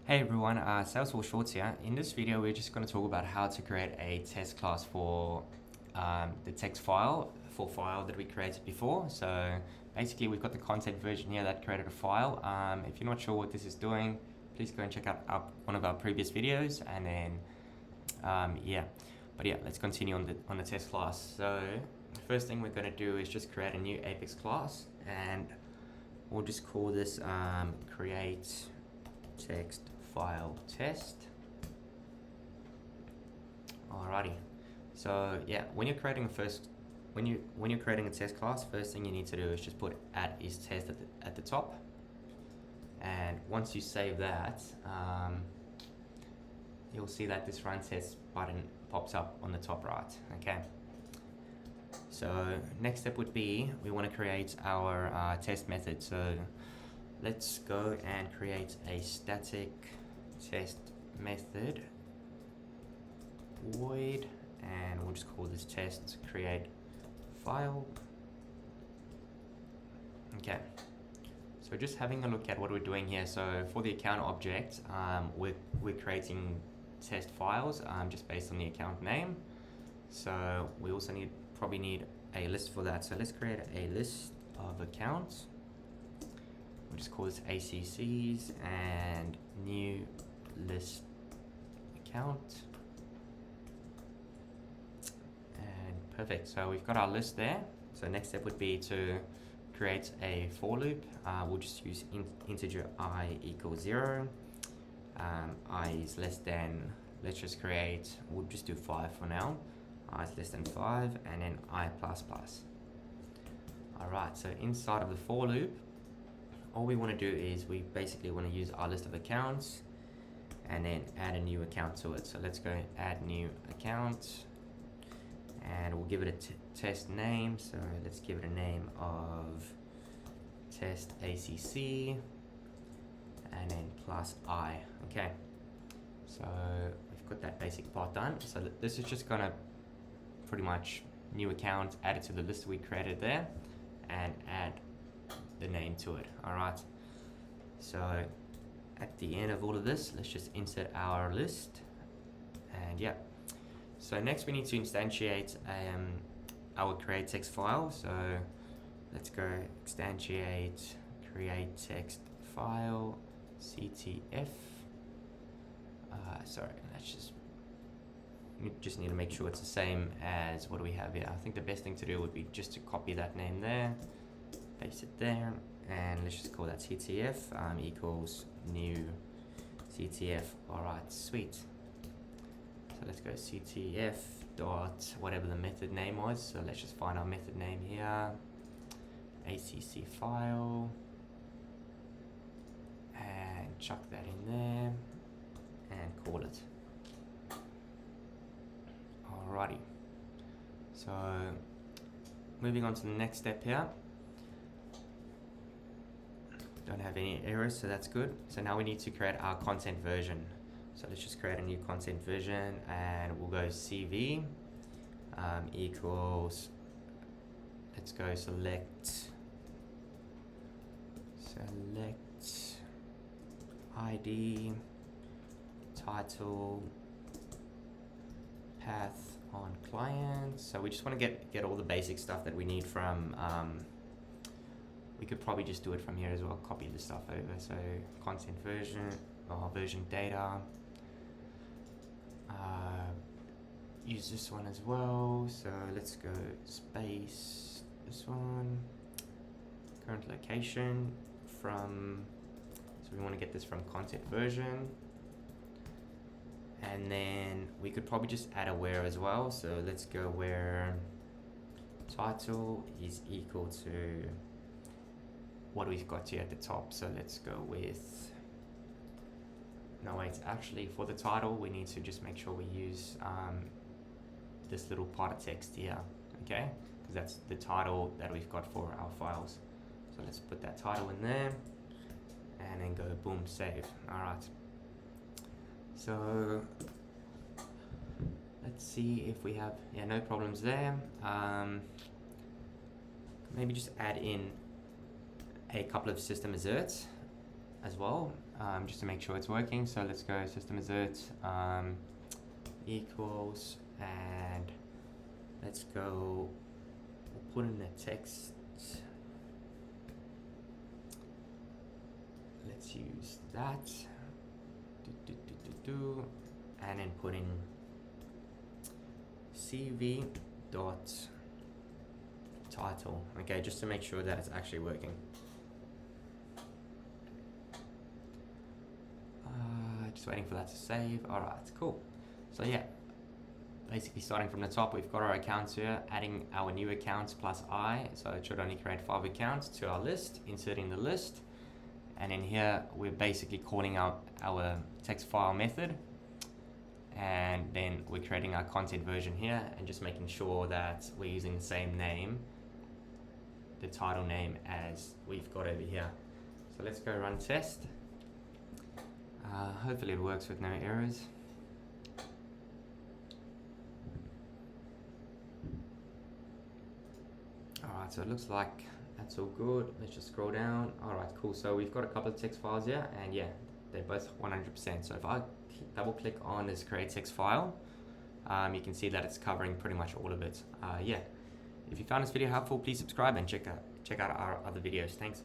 Hey everyone, Salesforce Shorts here. In this video, we're just going to talk about how to create a test class for the text file that we created before. So basically, we've got the content version here that created a file. If you're not sure what this is doing, please go and check out one of our previous videos, and then let's continue on the test class. So the first thing we're going to do is just create a new Apex class, and we'll just call this create text file test. Alrighty. So yeah, when you're creating a test class, first thing you need to do is just put @isTest at the top. And once you save that, you'll see that this run test button pops up on the top right. Okay. So next step would be we want to create our test method. So let's go and create a static test method void, and we'll just call this test create file. Okay, so just having a look at what we're doing here. So for the account object, we're creating test files just based on the account name. So we also probably need a list for that. So let's create a list of accounts. We'll just call this ACCs and new list account. And perfect. So we've got our list there. So next step would be to create a for loop. We'll just use integer I equals 0. I is less than, let's just create, we'll just do 5 for now. I is less than 5, and then I plus plus. Alright, so inside of the for loop, all we want to do is we basically want to use our list of accounts and then add a new account to it. So let's go add new account, and we'll give it a test name. So let's give it a name of test ACC and then plus I. Okay, so we've got that basic part done. So this is just gonna pretty much new account, add it to the list we created there, and add the name to it. Alright, so at the end of all of this, let's just insert our list. And yeah, so next we need to instantiate our create text file. So let's go instantiate create text file CTF. We just need to make sure it's the same as what do we have here. I think the best thing to do would be just to copy that name there, paste it there, and let's just call that CTF equals new CTF. Alright, sweet. So let's go CTF dot whatever the method name was. So let's just find our method name here, ACC file, and chuck that in there and call it. Alrighty, so moving on to the next step here. Don't have any errors, so that's good. So now we need to create our content version. So let's just create a new content version, and we'll go CV equals, let's go select ID, title, path on client. So we just want to get all the basic stuff that we need from we could probably just do it from here as well, copy the stuff over. So content version or version data, use this one as well. So let's go space this one, current location from, so we want to get this from content version. And then we could probably just add a where as well. So let's go where title is equal to what we've got here at the top. So let's go with, no wait, actually for the title we need to just make sure we use this little part of text here, okay, because that's the title that we've got for our files. So let's put that title in there and then go boom, save. Alright, so let's see if we have, yeah, no problems there. Maybe just add in a couple of system asserts as well. just to make sure it's working. So let's go system assert equals, and let's go, we'll put in the text. Let's use that. And then put in CV dot title. Okay, just to make sure that it's actually working. Just waiting for that to save. Alright, cool. So yeah, basically starting from the top, we've got our accounts here, adding our new accounts plus I, so it should only create 5 accounts to our list, inserting the list, and in here we're basically calling out our text file method, and then we're creating our content version here and just making sure that we're using the same name, the title name, as we've got over here. So let's go run test. Hopefully it works with no errors. Alright, so it looks like that's all good. Let's just scroll down. Alright, cool. So we've got a couple of text files here, and yeah, they're both 100%. So if I double click on this create text file, you can see that it's covering pretty much all of it. Yeah, if you found this video helpful, please subscribe and check out our other videos. Thanks.